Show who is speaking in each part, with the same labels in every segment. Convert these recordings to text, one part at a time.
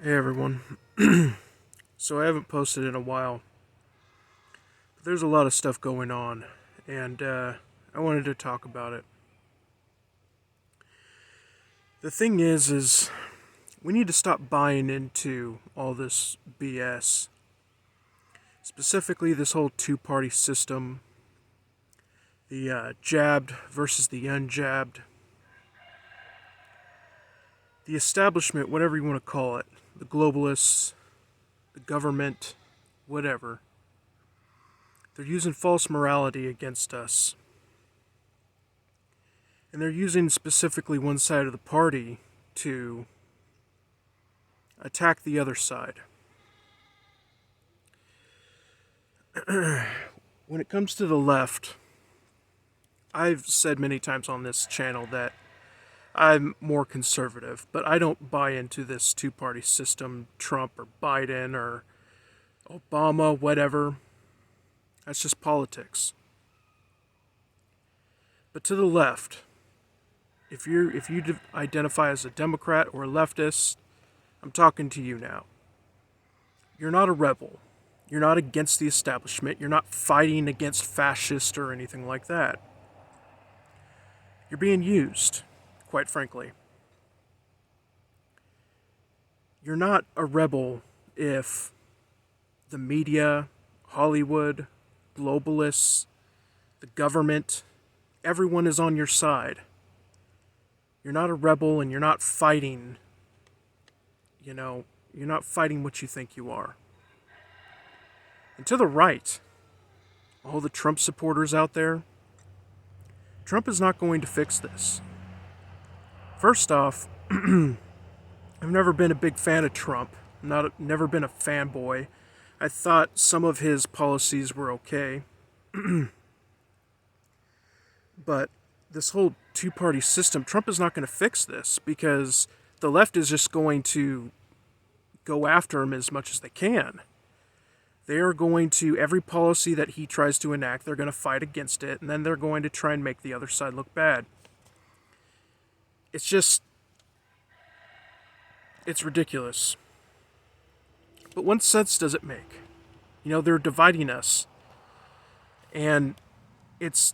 Speaker 1: Hey everyone. So I haven't posted in a while, but there's a lot of stuff going on, and I wanted to talk about it. The thing is we need to stop buying into all this BS. Specifically, this whole two-party system, the jabbed versus the unjabbed, the establishment, whatever you want to call it, the globalists, the government, whatever. They're using false morality against us. And they're using specifically one side of the party to attack the other side. When it comes to the left, I've said many times on this channel that I'm more conservative, but I don't buy into this two-party system, Trump or Biden or Obama, whatever. That's just politics. But to the left, if you identify as a Democrat or a leftist, I'm talking to you now. You're not a rebel. You're not against the establishment. You're not fighting against fascists or anything like that. You're being used, quite frankly. You're not a rebel if the media, Hollywood, globalists, the government, everyone is on your side. You're not a rebel and you're not fighting, you're not fighting what you think you are. And to the right, all the Trump supporters out there, Trump is not going to fix this. First off, I've never been a big fan of Trump. Never been a fanboy. I thought some of his policies were okay. But this whole two-party system, Trump is not going to fix this because the left is just going to go after him as much as they can. They are going to, every policy that he tries to enact, they're going to fight against it, and then they're going to try and make the other side look bad. It's ridiculous. But what sense does it make? They're dividing us. And it's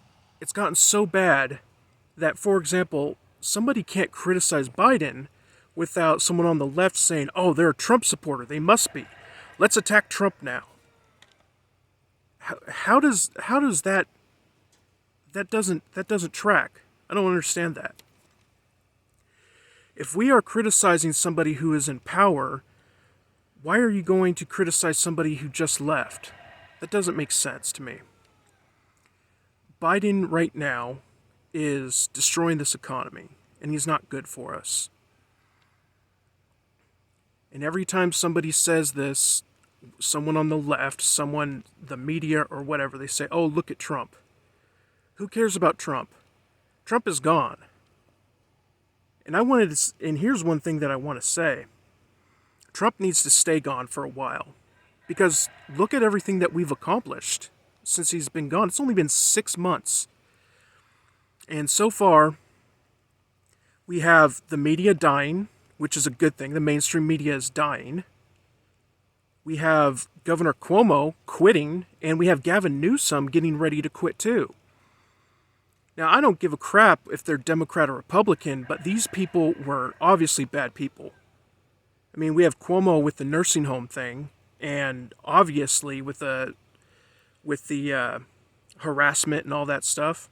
Speaker 1: gotten so bad that, for example, somebody can't criticize Biden without someone on the left saying, "Oh, they're a Trump supporter. They must be. Let's attack Trump now." How does that doesn't track? I don't understand that. If we are criticizing somebody who is in power, why are you going to criticize somebody who just left? That doesn't make sense to me. Biden right now is destroying this economy, and he's not good for us. And every time somebody says this, someone on the left, the media or whatever, they say, "Oh, look at Trump." Who cares about Trump? Trump is gone. And here's one thing that I want to say. Trump needs to stay gone for a while. Because look at everything that we've accomplished since he's been gone. It's only been 6 months. And so far, we have the media dying, which is a good thing. The mainstream media is dying. We have Governor Cuomo quitting, and we have Gavin Newsom getting ready to quit too. Now, I don't give a crap if they're Democrat or Republican, but these people were obviously bad people. I mean, we have Cuomo with the nursing home thing, and obviously with the harassment and all that stuff.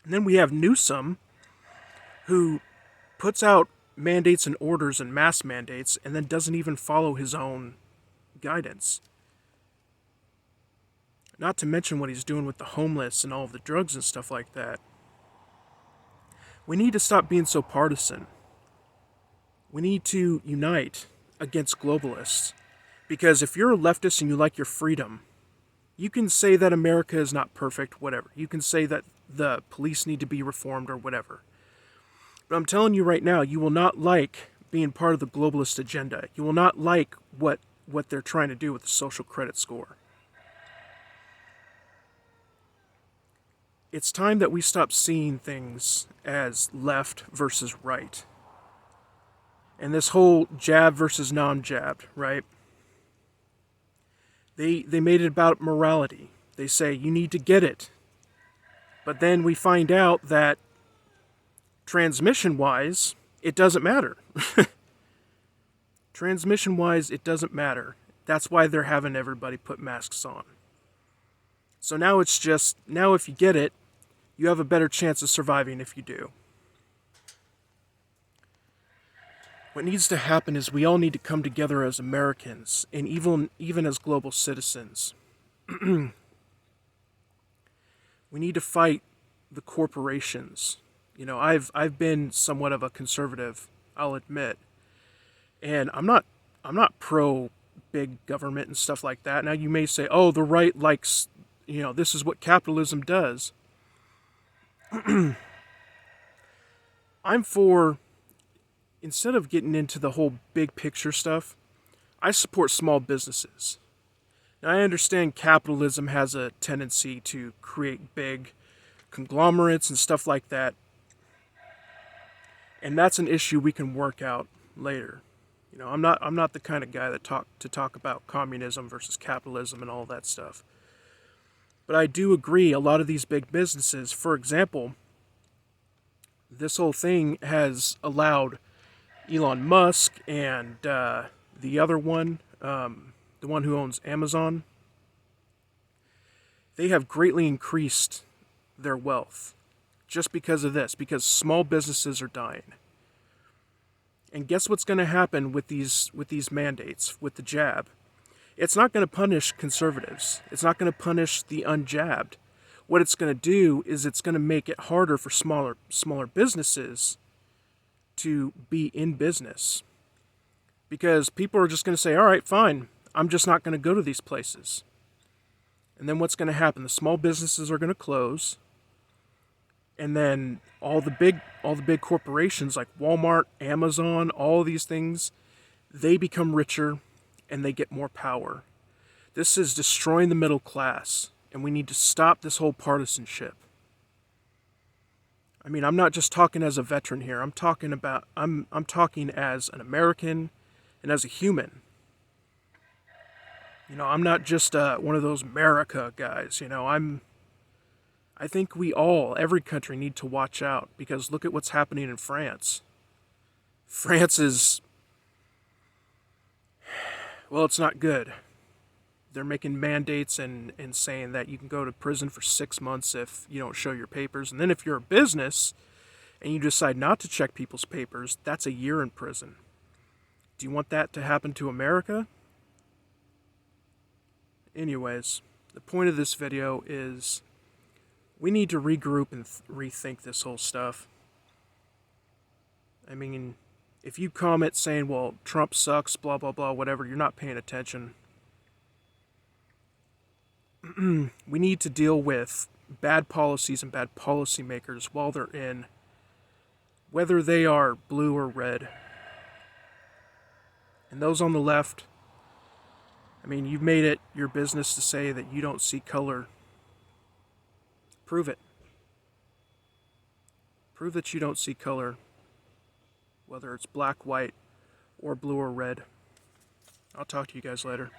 Speaker 1: And then we have Newsom, who puts out mandates and orders and mask mandates, and then doesn't even follow his own guidance. Not to mention what he's doing with the homeless and all of the drugs and stuff like that. We need to stop being so partisan. We need to unite against globalists. Because if you're a leftist and you like your freedom, you can say that America is not perfect, whatever. You can say that the police need to be reformed or whatever. But I'm telling you right now, you will not like being part of the globalist agenda. You will not like what they're trying to do with the social credit score. It's time that we stop seeing things as left versus right. And this whole jab versus non-jabbed, right? They made it about morality. They say you need to get it. But then we find out that transmission-wise, it doesn't matter. Transmission-wise, it doesn't matter. That's why they're having everybody put masks on. So now it's just, now if you get it, you have a better chance of surviving if you do. What needs to happen is we all need to come together as Americans, and even as global citizens. We need to fight the corporations. You know, I've been somewhat of a conservative, I'll admit. And I'm not pro big government and stuff like that. Now you may say, "Oh, the right likes, you know, this is what capitalism does." I'm for, instead of getting into the whole big picture stuff, I support small businesses. Now, I understand capitalism has a tendency to create big conglomerates and stuff like that. And that's an issue we can work out later. You know, I'm not the kind of guy that talk about communism versus capitalism and all that stuff. But I do agree a lot of these big businesses, for example, this whole thing has allowed Elon Musk and the other one, the one who owns Amazon, they have greatly increased their wealth just because of this, because small businesses are dying. And guess what's going to happen with these mandates, with the jab? It's not going to punish conservatives. It's not going to punish the unjabbed. What it's going to do is it's going to make it harder for smaller businesses to be in business. Because people are just going to say, all right, fine, I'm just not going to go to these places. And then what's going to happen? The small businesses are going to close. And then all the big corporations like Walmart, Amazon, all these things, they become richer and they get more power. This is destroying the middle class, and we need to stop this whole partisanship. I mean, I'm not just talking as a veteran here. I'm talking as an American and as a human. You know, I'm not just one of those America guys. You know, I think every country need to watch out, because look at what's happening in France. France is, well, it's not good. They're making mandates and saying that you can go to prison for 6 months if you don't show your papers. And then if you're a business and you decide not to check people's papers, that's a year in prison. Do you want that to happen to America? Anyways, the point of this video is we need to regroup and rethink this whole stuff. I mean, if you comment saying, well, Trump sucks, blah, blah, blah, whatever, you're not paying attention. We need to deal with bad policies and bad policymakers while they're in, whether they are blue or red. And those on the left, I mean, you've made it your business to say that you don't see color. Prove it. Prove that you don't see color, whether it's black, white, or blue or red. I'll talk to you guys later.